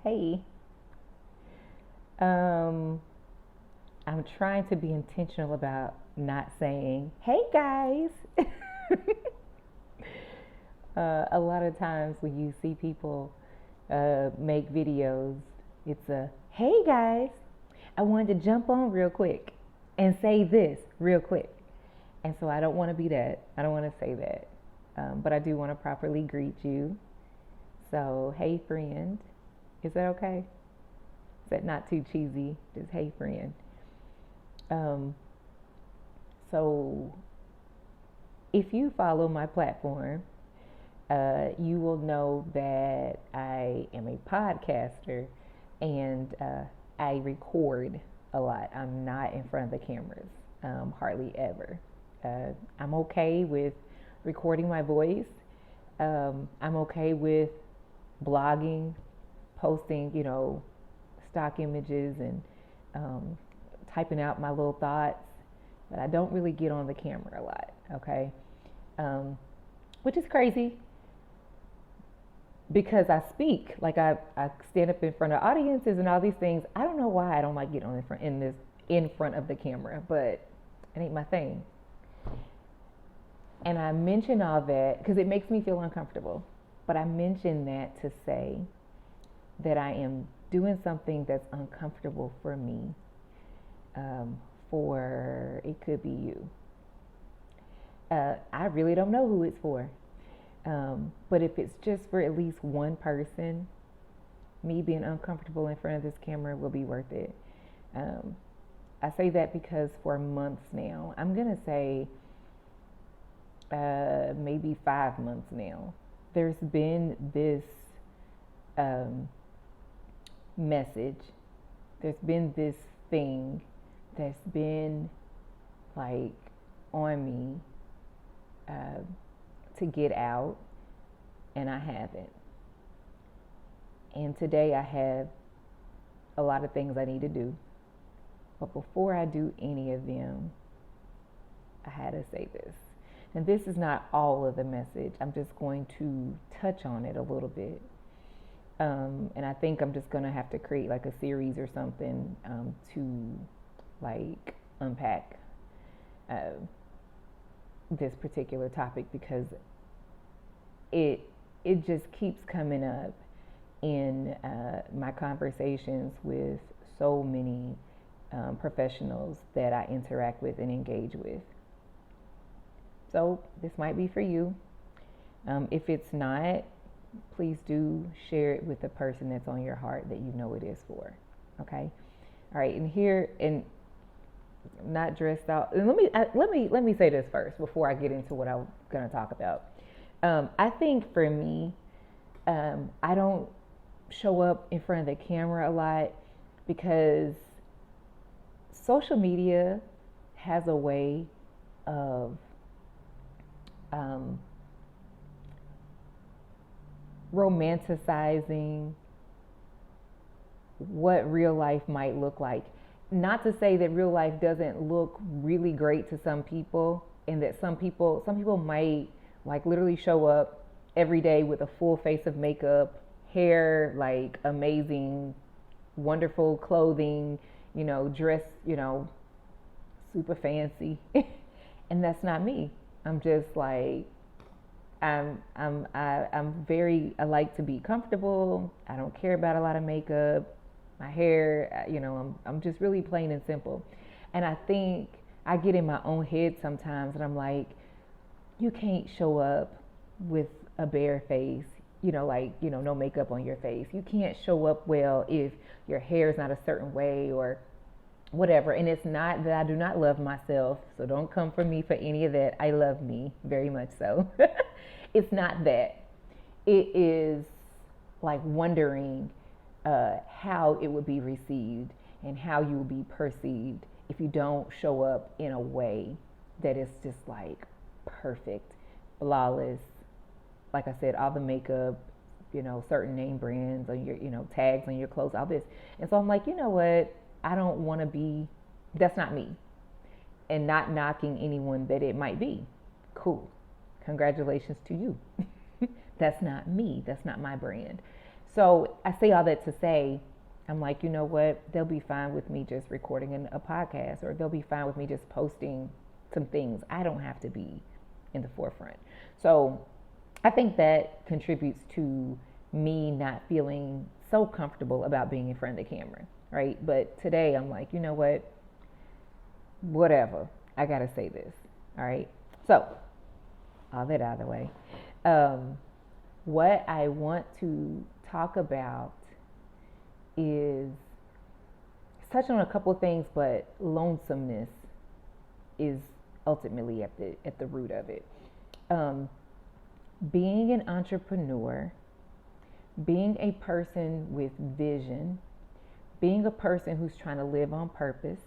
Hey, um, I'm trying to be intentional about not saying, hey guys. A lot of times when you see people make videos, it's a, hey guys, I wanted to jump on real quick and say this real quick. And so I don't want to be that. I don't want to say that. But I do want to properly greet you. So, hey friend, is that okay? Is that not too cheesy? Just hey friend. Um, so if you follow my platform, you will know that I am a podcaster and I record a lot. I'm not in front of the cameras, hardly ever. I'm okay with recording my voice. I'm okay with blogging, posting, stock images and um, typing out my little thoughts, but I don't really get on the camera a lot, okay? Um, which is crazy because I speak, like I stand up in front of audiences and all these things. I don't know why I don't like getting on in front of the camera, but it ain't my thing. And I mention all that because it makes me feel uncomfortable. But I mention that to say that I am doing something that's uncomfortable for me, for it could be you. I really don't know who it's for. But if it's just for at least one person, me being uncomfortable in front of this camera will be worth it. Um, I say that because for months now, I'm going to say maybe 5 months now, there's been this um, message, there's been this thing that's been like on me uh, to get out, and I haven't. And today I have a lot of things I need to do. But before I do any of them, I had to say this. And this is not all of the message. I'm just going to touch on it a little bit. And I think I'm just going to have to create like a series or something to like unpack uh, this particular topic because it just keeps coming up in my conversations with so many professionals that I interact with and engage with. So this might be for you. If it's not, please do share it with the person that's on your heart that you know it is for. Okay. All right. And here, and not dressed out. And let me say this first before I get into what I'm going to talk about. I think for me, I don't show up in front of the camera a lot because social media has a way of romanticizing what real life might look like. Not to say that real life doesn't look really great to some people, and that some people might like literally show up every day with a full face of makeup, hair like amazing, wonderful clothing, dress, super fancy. And that's not me. I'm just like I like to be comfortable. I don't care about a lot of makeup. My hair, I'm just really plain and simple. And I think I get in my own head sometimes and I'm like, you can't show up with a bare face, no makeup on your face. You can't show up well if your hair is not a certain way or whatever. And it's not that I do not love myself, so don't come for me for any of that. I love me very much so. It's not that. It is like wondering how it would be received and how you will be perceived if you don't show up in a way that is just like perfect, flawless. Like I said, all the makeup, certain name brands on your, tags on your clothes, all this. And so I'm like, you know what? I don't want to be, that's not me. And not knocking anyone that it might be. Cool. Congratulations to you. That's not me. That's not my brand. So I say all that to say, I'm like, you know what? They'll be fine with me just recording a podcast, or they'll be fine with me just posting some things. I don't have to be in the forefront. So I think that contributes to me not feeling so comfortable about being in front of the camera, right? But today I'm like, you know what? Whatever. I got to say this, all right? So, all that out of the way. What I want to talk about is touching on a couple of things, but lonesomeness is ultimately at the root of it. Being an entrepreneur, being a person with vision, being a person who's trying to live on purpose,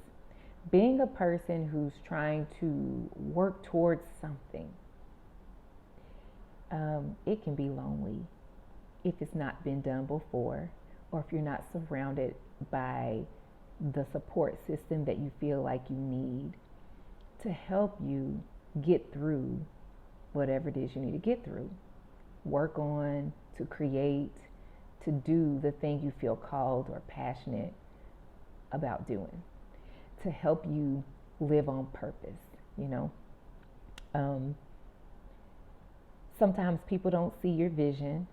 being a person who's trying to work towards something, it can be lonely if it's not been done before, or if you're not surrounded by the support system that you feel like you need to help you get through whatever it is you need to get through, work on, to create, to do the thing you feel called or passionate about doing, to help you live on purpose, you know. Sometimes people don't see your vision.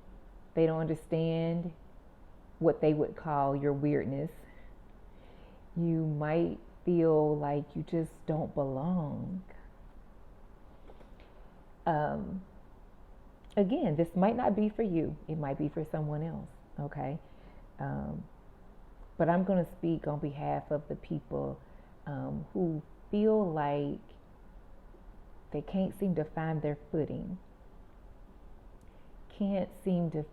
They don't understand what they would call your weirdness. You might feel like you just don't belong. Again, this might not be for you. It might be for someone else, okay? But I'm going to speak on behalf of the people who feel like they can't seem to find their footing, can't seem to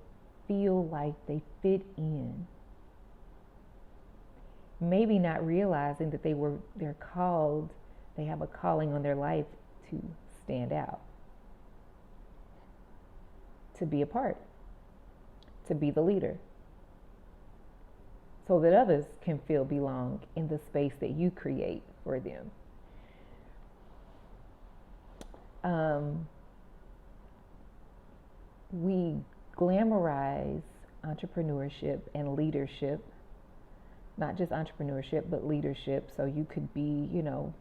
feel like they fit in. Maybe not realizing that they're called, they have a calling on their life to stand out, to be a part, to be the leader, so that others can feel belong in the space that you create for them. We glamorize entrepreneurship and leadership, not just entrepreneurship, but leadership. So you could be, you know,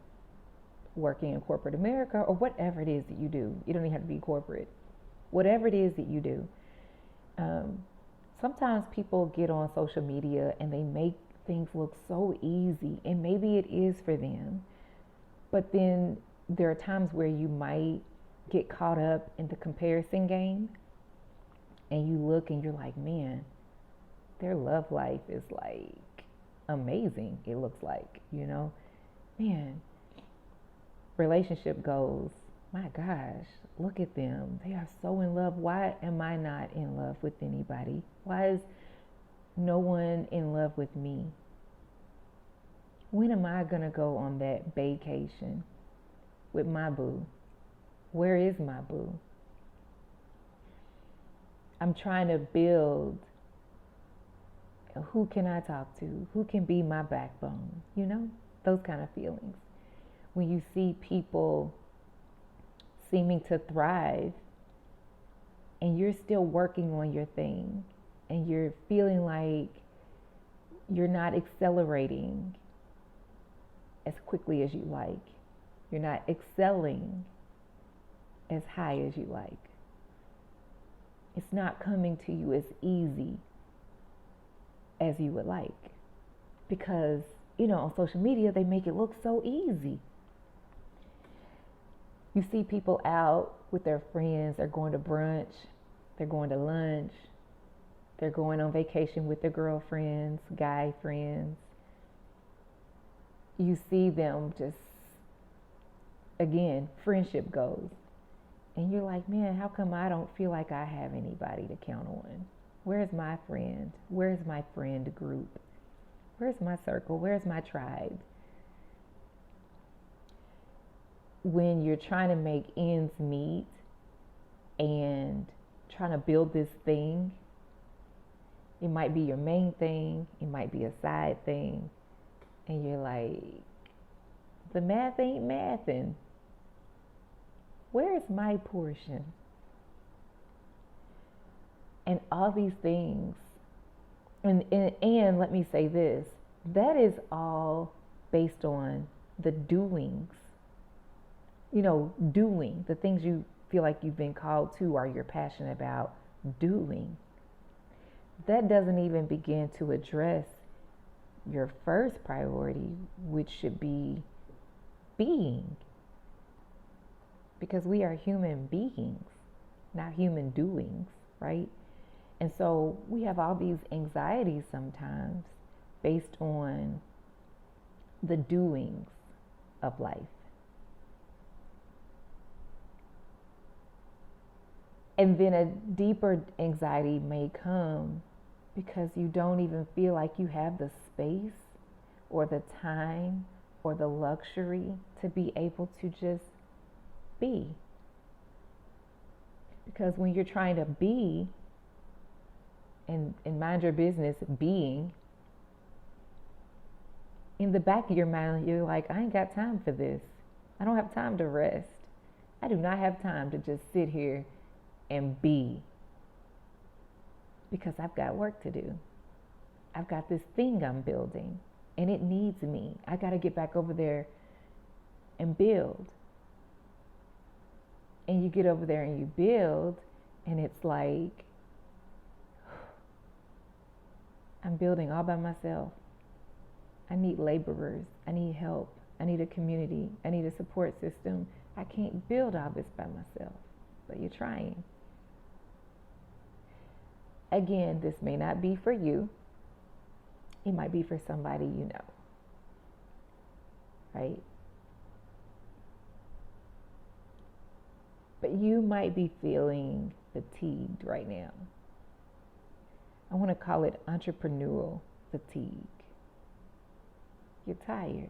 working in corporate America or whatever it is that you do. You don't even have to be corporate. Whatever it is that you do. Sometimes people get on social media and they make things look so easy, and maybe it is for them. But then there are times where you might get caught up in the comparison game, and you look and you're like, man, their love life is like amazing. It looks like, you know, man, relationship goals, my gosh, look at them. They are so in love. Why am I not in love with anybody? Why is no one in love with me? When am I going to go on that vacation with my boo? Where is my boo? I'm trying to build. Who can I talk to? Who can be my backbone? You know, those kind of feelings. When you see people seeming to thrive and you're still working on your thing and you're feeling like you're not accelerating as quickly as you like. You're not excelling as high as you like. It's not coming to you as easy as you would like. Because, you know, on social media, they make it look so easy. You see people out with their friends, they're going to brunch, they're going to lunch, they're going on vacation with their girlfriends, guy friends. You see them just, again, friendship goals. And you're like, man, how come I don't feel like I have anybody to count on? Where's my friend? Where's my friend group? Where's my circle? Where's my tribe? When you're trying to make ends meet and trying to build this thing, it might be your main thing, it might be a side thing, and you're like, the math ain't mathing. Where's my portion? And all these things And let me say this, that is all based on the doings, doing the things you feel like you've been called to or you're passionate about doing. That doesn't even begin to address your first priority, which should be being. Because we are human beings, not human doings, right? And so we have all these anxieties sometimes based on the doings of life. And then a deeper anxiety may come because you don't even feel like you have the space or the time or the luxury to be able to just be. Because when you're trying to be and mind your business being, in the back of your mind, you're like, I ain't got time for this. I don't have time to rest. I do not have time to just sit here and be, because I've got work to do. I've got this thing I'm building and it needs me. I got to get back over there and build. And you get over there and you build, and it's like, I'm building all by myself. I need laborers. I need help. I need a community. I need a support system. I can't build all this by myself, but you're trying. Again, this may not be for you. It might be for somebody you know, right? But you might be feeling fatigued right now. I want to call it entrepreneurial fatigue. You're tired.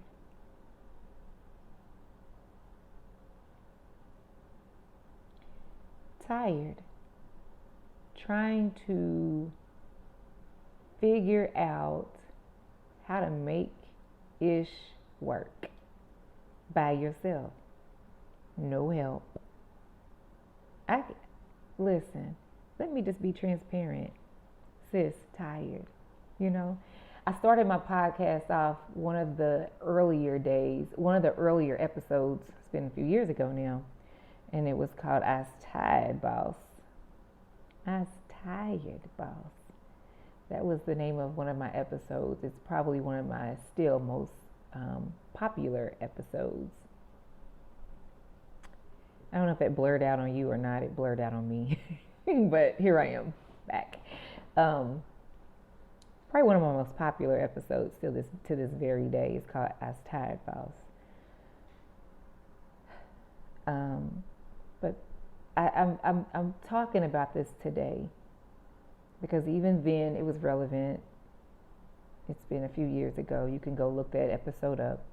Tired. Trying to figure out how to make ish work by yourself. No help. Listen, let me just be transparent. Sis, tired. I started my podcast off one of the earlier episodes, it's been a few years ago now, and it was called I Was Tired, Boss. I Was Tired, Boss. That was the name of one of my episodes. It's probably one of my still most popular episodes. I don't know if it blurred out on you or not. It blurred out on me. But here I am, back. Probably one of my most popular episodes still to this very day. It's called I Was Tired, Boss. But I'm talking about this today because even then it was relevant. It's been a few years ago. You can go look that episode up,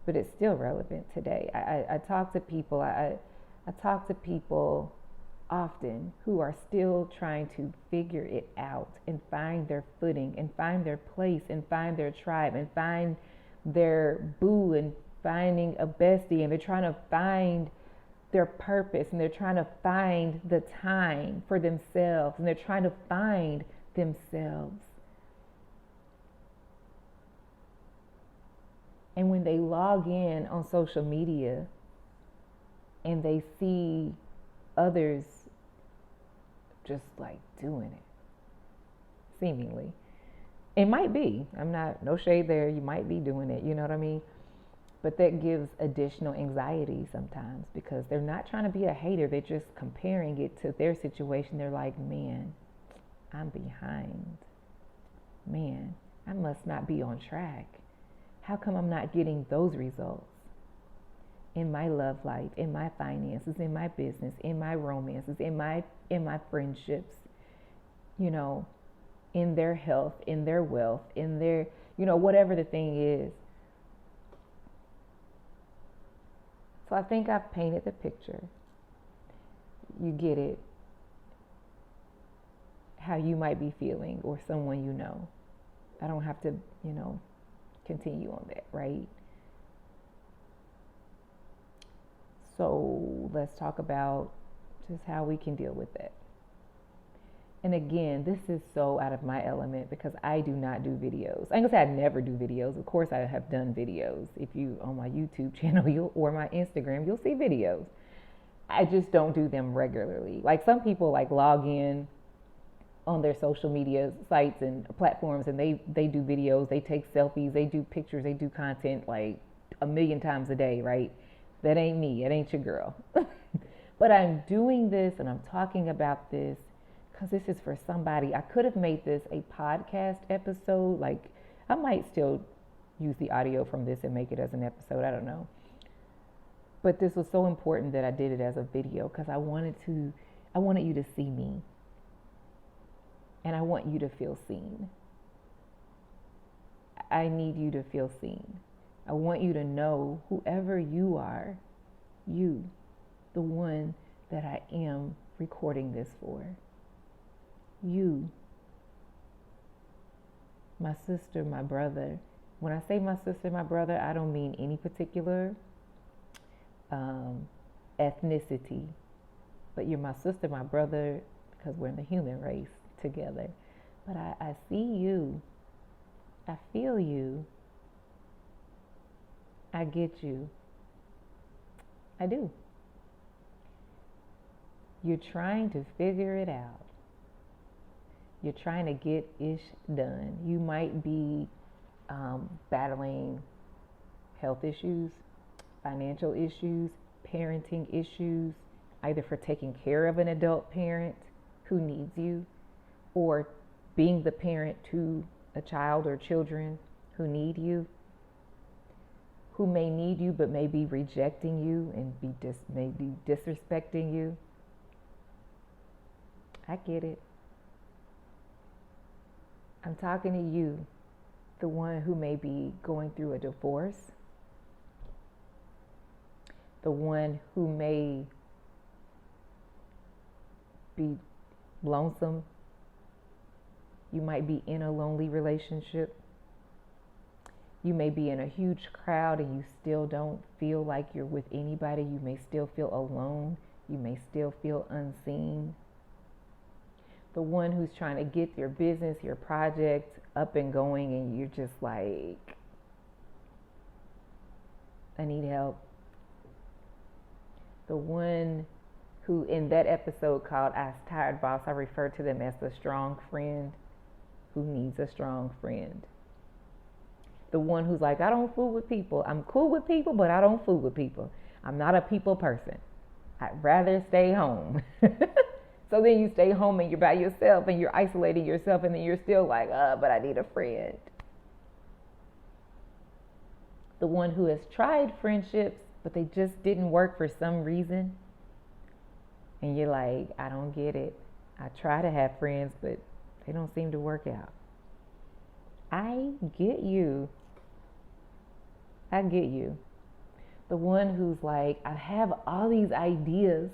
but it's still relevant today. I talk to people. I talk to people often who are still trying to figure it out and find their footing and find their place and find their tribe and find their boo and finding a bestie, and they're trying to find their purpose, and they're trying to find the time for themselves, and they're trying to find themselves. And when they log in on social media and they see others just like doing it, seemingly, it might be, no shade there, you might be doing it, you know what I mean? But that gives additional anxiety sometimes because they're not trying to be a hater. They're just comparing it to their situation. They're like, man, I'm behind. Man, I must not be on track. How come I'm not getting those results in my love life, in my finances, in my business, in my romances, in my friendships, in their health, in their wealth, in their, whatever the thing is. So I think I've painted the picture. You get it, how you might be feeling or someone you know. I don't have to, continue on that, right? So let's talk about just how we can deal with it. And again, this is so out of my element because I do not do videos. I ain't gonna say I never do videos. Of course, I have done videos. If you on my YouTube channel or my Instagram, you'll see videos. I just don't do them regularly. Like some people like log in on their social media sites and platforms and they do videos, they take selfies, they do pictures, they do content like a million times a day, right? That ain't me. It ain't your girl. But I'm doing this and I'm talking about this because this is for somebody. I could have made this a podcast episode. Like I might still use the audio from this and make it as an episode. I don't know. But this was so important that I did it as a video because I wanted you to see me. And I want you to feel seen. I need you to feel seen. I want you to know whoever you are, you, the one that I am recording this for. You, my sister, my brother. When I say my sister, my brother, I don't mean any particular ethnicity, but you're my sister, my brother, because we're in the human race together. But I see you. I feel you. I get you. I do. You're trying to figure it out. You're trying to get ish done. You might be battling health issues, financial issues, parenting issues, either for taking care of an adult parent who needs you or being the parent to a child or children who need you, who may need you but may be rejecting you and may be disrespecting you. I get it. I'm talking to you, the one who may be going through a divorce, the one who may be lonesome. You might be in a lonely relationship. You may be in a huge crowd and you still don't feel like you're with anybody. You may still feel alone. You may still feel unseen. The one who's trying to get your business, your project up and going, and you're just like, I need help. The one who, in that episode called Ask Tired Boss, I refer to them as the strong friend who needs a strong friend. The one who's like, I don't fool with people. I'm cool with people, but I don't fool with people. I'm not a people person. I'd rather stay home. So then you stay home and you're by yourself and you're isolating yourself and then you're still like, but I need a friend. The one who has tried friendships, but they just didn't work for some reason. And you're like, I don't get it. I try to have friends, but they don't seem to work out. I get you. I get you. The one who's like, I have all these ideas.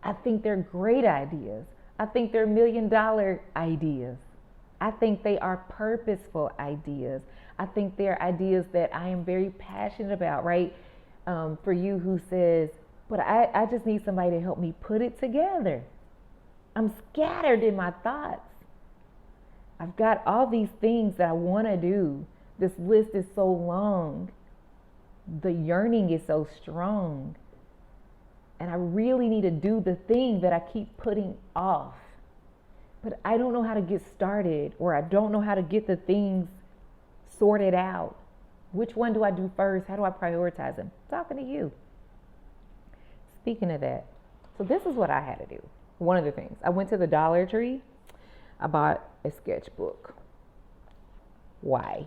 I think they're great ideas. I think they're $1 million ideas. I think they are purposeful ideas. I think they're ideas that I am very passionate about, right? For you who says, but I just need somebody to help me put it together. I'm scattered in my thoughts. I've got all these things that I want to do. This list is so long. The yearning is so strong. And I really need to do the thing that I keep putting off. But I don't know how to get started, or I don't know how to get the things sorted out. Which one do I do first? How do I prioritize them? I'm talking to you. Speaking of that, so this is what I had to do. One of the things, I went to the Dollar Tree. I bought a sketchbook. Why?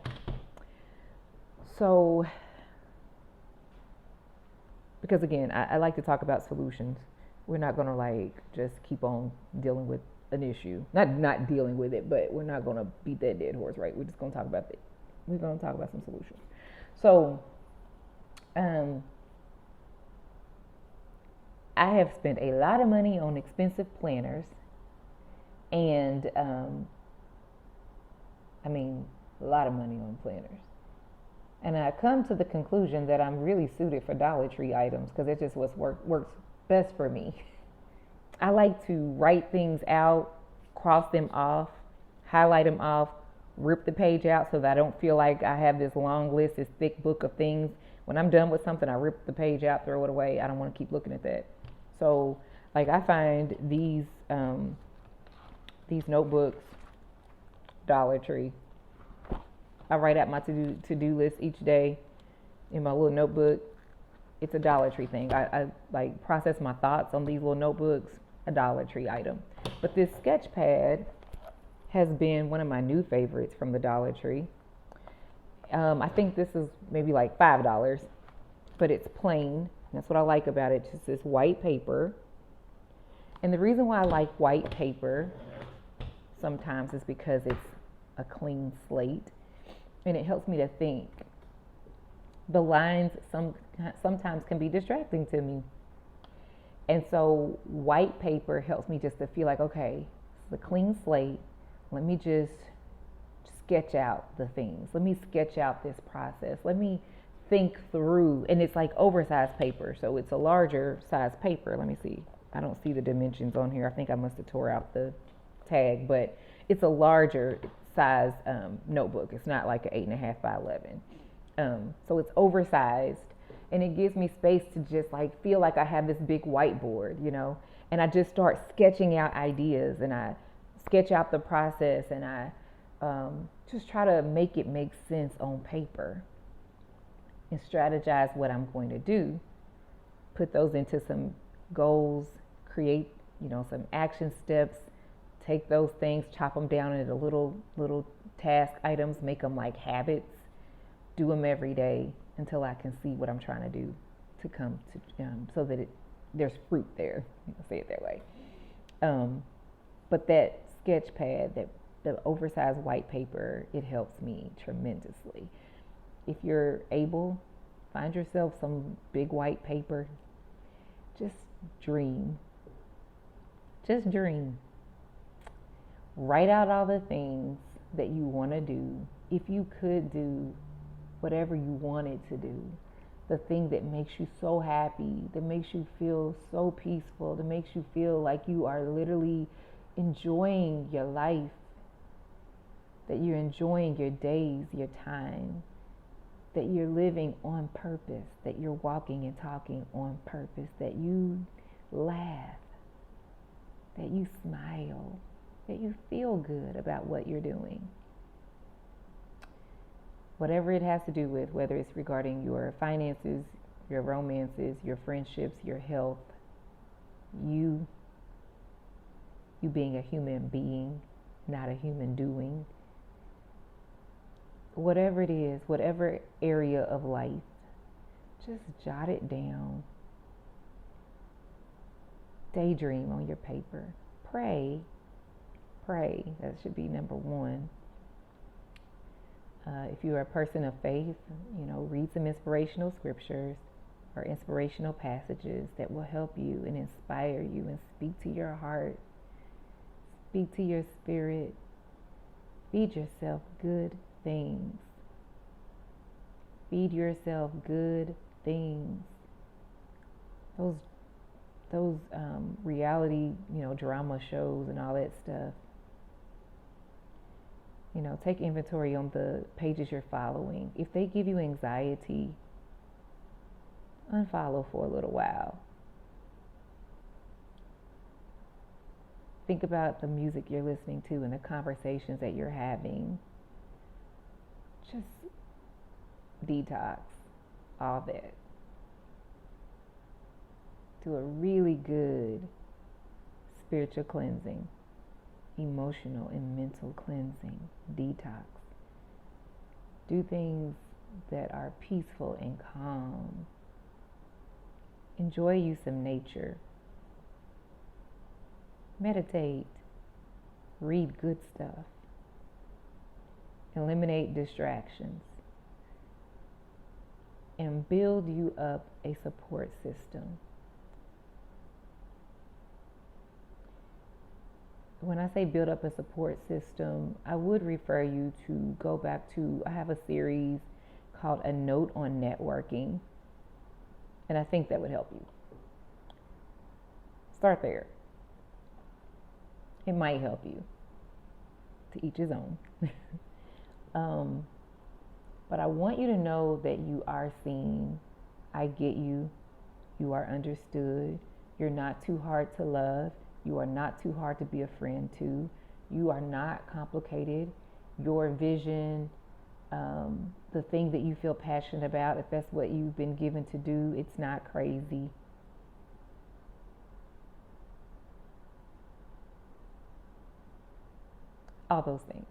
So, because again, I like to talk about solutions. We're not going to like just keep on dealing with an issue. Not dealing with it, but we're not going to beat that dead horse, right? We're just going to talk about it. We're going to talk about some solutions. So, I have spent a lot of money on expensive planners, and a lot of money on planners. And I come to the conclusion that I'm really suited for Dollar Tree items because it just works best for me. I like to write things out, cross them off, highlight them off, rip the page out so that I don't feel like I have this long list, this thick book of things. When I'm done with something, I rip the page out, throw it away. I don't want to keep looking at that. So, like, I find these notebooks, Dollar Tree. I write out my to-do list each day in my little notebook. It's a Dollar Tree thing. I like process my thoughts on these little notebooks, a Dollar Tree item. But this sketch pad has been one of my new favorites from the Dollar Tree. I think this is maybe like $5, but it's plain. That's what I like about it. Just this white paper. And the reason why I like white paper sometimes is because it's a clean slate and it helps me to think. The lines sometimes can be distracting to me. And so white paper helps me just to feel like, okay, it's a clean slate. Let me just sketch out the things. Let me sketch out this process. Let me think through. And it's like oversized paper. So it's a larger size paper. Let me see. I don't see the dimensions on here. I think I must have tore out the tag, but it's a larger size notebook. It's not like an 8.5 by 11. So it's oversized, and it gives me space to just like feel like I have this big whiteboard, you know, and I just start sketching out ideas, and I sketch out the process, and I just try to make it make sense on paper and strategize what I'm going to do, put those into some goals, create, you know, some action steps, take those things, chop them down into little task items, make them like habits, do them every day until I can see what I'm trying to do to come to, so that there's fruit there. I'll say it that way. But that sketch pad, the oversized white paper, it helps me tremendously. If you're able, find yourself some big white paper. Just dream. Just dream. Write out all the things that you want to do. If you could do whatever you wanted to do, the thing that makes you so happy, that makes you feel so peaceful, that makes you feel like you are literally enjoying your life, that you're enjoying your days, your time, that you're living on purpose, that you're walking and talking on purpose, that you laugh, that you smile, that you feel good about what you're doing. Whatever it has to do with, whether it's regarding your finances, your romances, your friendships, your health, you being a human being, not a human doing. Whatever it is, whatever area of life, just jot it down. Daydream on your paper. Pray. That should be number one. If you're a person of faith, you know, read some inspirational scriptures or inspirational passages that will help you and inspire you and speak to your heart, speak to your spirit. Feed yourself good things. Feed yourself good things. Those reality, you know, drama shows and all that stuff. You know, take inventory on the pages you're following. If they give you anxiety, unfollow for a little while. Think about the music you're listening to and the conversations that you're having. Just detox all that. Do a really good spiritual cleansing, emotional and mental cleansing, detox. Do things that are peaceful and calm. Enjoy you some nature. Meditate. Read good stuff. Eliminate distractions. And build you up a support system. When I say build up a support system, I would refer you to go back to, I have a series called A Note on Networking, and I think that would help you. Start there. It might help you. To each his own. But I want you to know that you are seen. I get you. You are understood. You're not too hard to love. You are not too hard to be a friend to. You are not complicated. Your vision, the thing that you feel passionate about, if that's what you've been given to do, it's not crazy. All those things.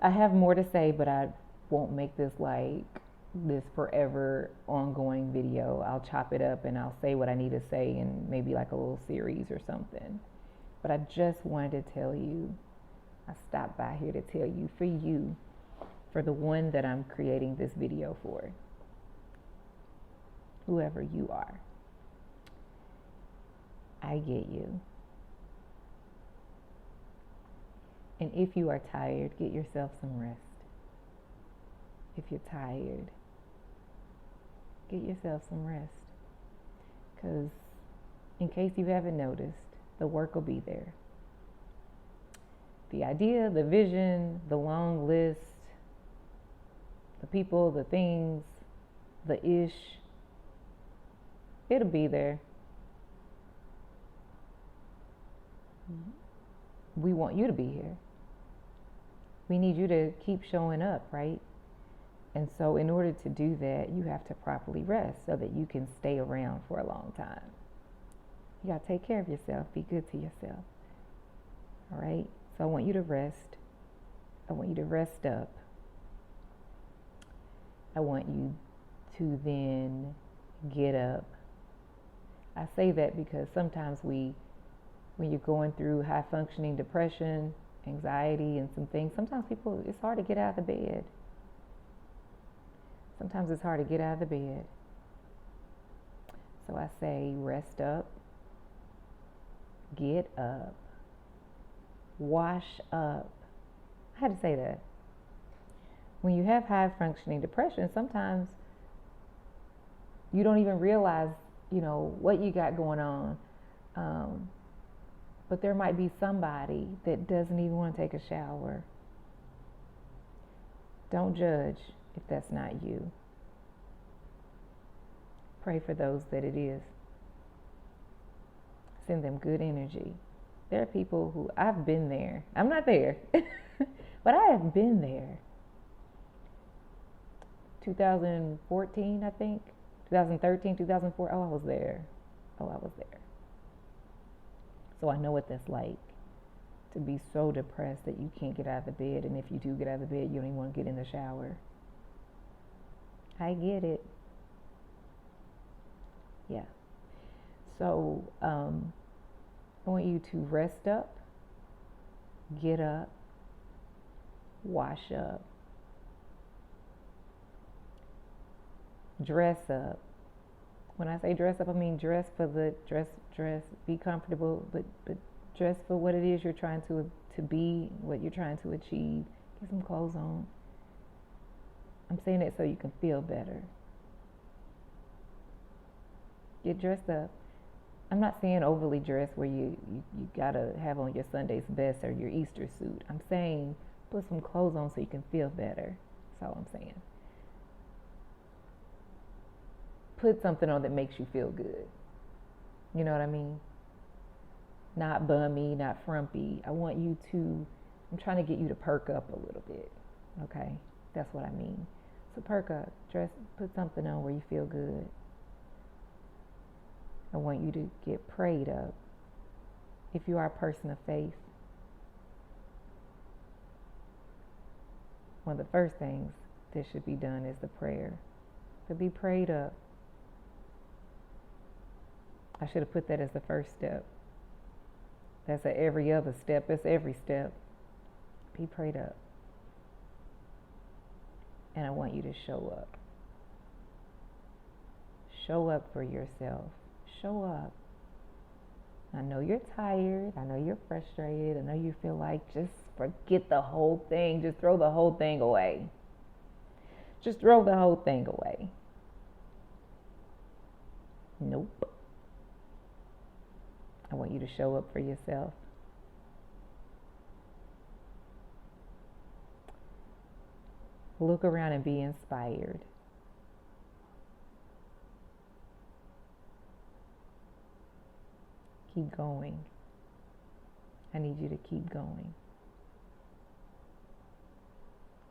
I have more to say, but I won't make this like this forever ongoing video. I'll chop it up and I'll say what I need to say in maybe like a little series or something. But I just wanted to tell you, I stopped by here to tell you, for the one that I'm creating this video for, whoever you are, I get you. And if you are tired, get yourself some rest. If you're tired, get yourself some rest. Because in case you haven't noticed, the work will be there. The idea, the vision, the long list, the people, the things, the ish, it'll be there. We want you to be here. We need you to keep showing up, right? And so in order to do that, you have to properly rest so that you can stay around for a long time. You got to take care of yourself. Be good to yourself. All right? So I want you to rest. I want you to rest up. I want you to then get up. I say that because sometimes when you're going through high functioning depression, anxiety, and some things, sometimes it's hard to get out of the bed. Sometimes it's hard to get out of the bed. So I say, rest up, get up, wash up. I had to say that. When you have high functioning depression, sometimes you don't even realize, what you got going on. But there might be somebody that doesn't even want to take a shower. Don't judge if that's not you. Pray for those that it is. Send them good energy. There are people who I've been there. I'm not there, but I have been there. 2014, I think. 2013, 2004. Oh, I was there. So I know what that's like, to be so depressed that you can't get out of the bed. And if you do get out of the bed, you don't even want to get in the shower. I get it. Yeah. So I want you to rest up, get up, wash up, dress up. When I say dress up, I mean dress for the dress, be comfortable, but dress for what it is you're trying to be, what you're trying to achieve. Get some clothes on. I'm saying that so you can feel better. Get dressed up. I'm not saying overly dressed where you gotta have on your Sunday's best or your Easter suit. I'm saying put some clothes on so you can feel better. That's all I'm saying. Put something on that makes you feel good. You know what I mean? Not bummy, not frumpy. I'm trying to get you to perk up a little bit. Okay? That's what I mean. So perk up, put something on where you feel good. I want you to get prayed up. If you are a person of faith, one of the first things that should be done is the prayer. To be prayed up. I should have put that as the first step. That's every other step. It's every step. Be prayed up. And I want you to show up. Show up for yourself. Show up. I know you're tired. I know you're frustrated. I know you feel like just forget the whole thing. Just throw the whole thing away. Just throw the whole thing away. Nope. I want you to show up for yourself. Look around and be inspired. Keep going. I need you to keep going.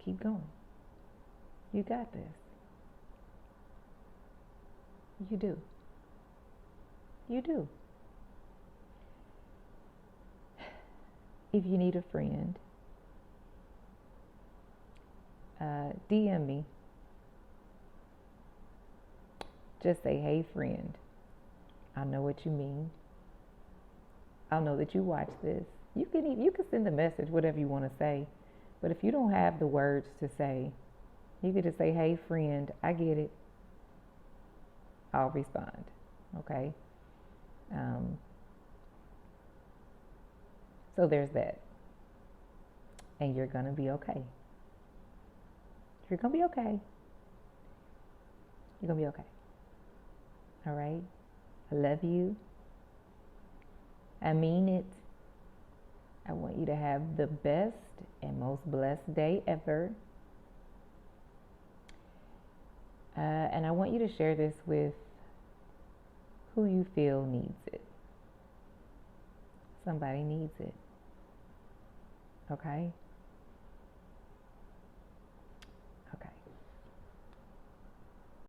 Keep going. You got this. You do. You do. If you need a friend, DM me. Just say, hey friend, I know what you mean. I'll know that you watch this. You can send a message, whatever you want to say. But if you don't have the words to say, you could just say, hey friend, I get it. I'll respond. Okay? So there's that. And you're going to be okay. You're going to be okay. You're going to be okay. All right? I love you. I mean it. I want you to have the best and most blessed day ever. And I want you to share this with who you feel needs it. Somebody needs it. Okay?